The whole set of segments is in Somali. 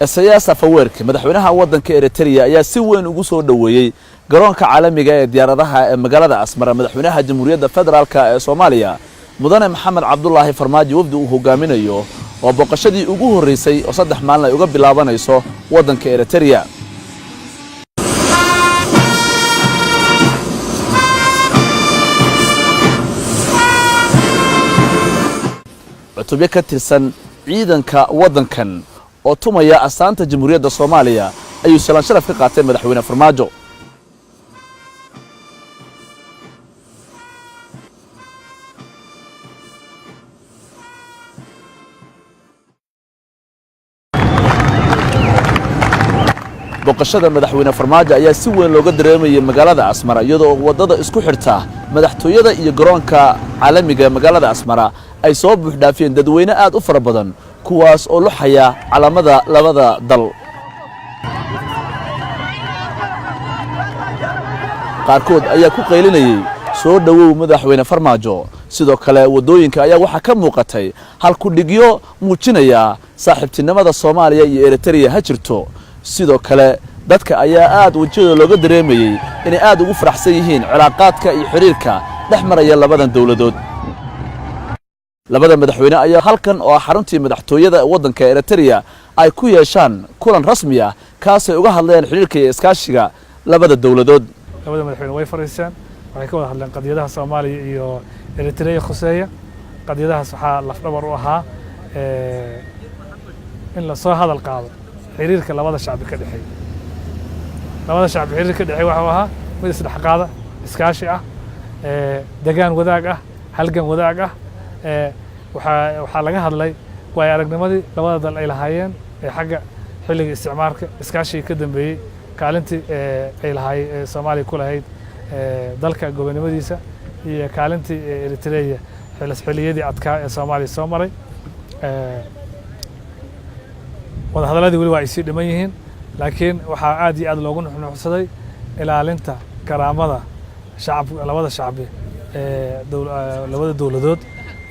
Isaias Afwerki madaxweynaha waddanka Eritrea ayaa si weyn ugu soo dhaweeyay garoonka caalamiga ee diyaaradaha ee magaalada Asmara madaxweynaha Jamhuuriyadda Federaalka ee Soomaaliya mudane Maxamed Cabdullaahi Farmaajo wafdi uu hogaaminayo oo boqoshadii ugu horeysay oo 3 maalin ay uga bilaabanayso waddanka Eritrea. cutubyo ka tirsan ciidanka waddankan oo tumaya astaanta Jamhuuriyadda Soomaaliya ayuu salaan sharaf ka qaatay madaxweyne Farmaajo. boqoshada madaxweyne Farmaajo ayaa si weyn looga dareemayay magaalada Asmara iyadoo wadada isku xirta madaxtooyada iyo garoonka caalamiga magaalada Asmara ay soo buux dhaafiyeen dadweyne aad u fara badan kuwaas oo luxaya calaamada labada dal. qaarkood ayaa ku qaylinayay soo dhawow madaxweyne Farmaajo. sidoo kale wadooyinka ayaa waxa ka muuqatay hal ku dhigyo muujinaya saaxiibtinimada Soomaaliya iyo Eritrea ha jirto. sidoo kale dadka ayaa aad wajiyada looga dareemayay inay aad ugu faraxsan yihiin cilaaqaadka iyo xiriirka dhexmaraya labadan dawladood. labada madaxweyne ayaa halkan oo xaruntii madaxtooyada waddanka Eritrea ay ku yeeshaan kulan rasmi ah kaas ay uga hadlayaan xiriirka iyo iskaashiga labada dawladood. labada madaxweyne way fariiseen waxay ka wada hadleen qadiyadaha Soomaaliya iyo Eritrea khuseeya. qadiyadahaas waxaa lafdhabar u ahaa in la soo hadal qaado xiriirka labada shacbi ka dhaxay. labada shacbi xiriirka ka dhaxay waxa ahaa mid isdhexqaada iskaashi ah degaan wadaag ah halgan wadaag ah. waxaa laga hadlay way aragnimadii labada dal ay lahaayeen xagga xilliga isticmaalka iskaashiga ka dambeeyay kaalintii ay lahaayeen Soomaaliya ku lahayd dalka gobonimadiisa iyo kaalintii Eritrea xilliyadii adkaa ee Soomaaliya soo maray. wada hadalladii wali waa ay sii dhiman yihiin laakiin waxaa aad iyo aad loogu nuxnuxsaday ilaalinta karaamada shacabka labada shacbi labada dawladood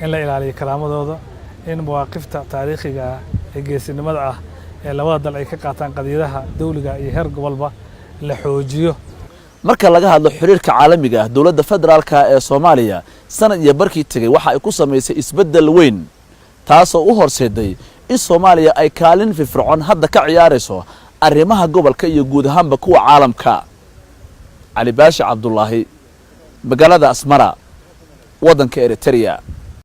in la ilaaliyo karaamadooda in mawaaqifta taariikhiga ee geesinimada ah ee labada dal ay ka qaataan qadiyadaha dawliga iyo heer gobolba la xoojiyo. marka laga hadlo xiriirka caalamiga ah dawladda federaalka ee Soomaaliya sanad iyo barkii tagay waxa ay ku sameysay isbedel weyn taasoo u horseeday in Soomaaliya ay kaalin firfircoon hadda ka ciyaarayso arrimaha gobolka iyo guud ahaanba kuwa caalamka. Ali Baashi Cabdullaahi magaalada Asmara waddanka Eritrea.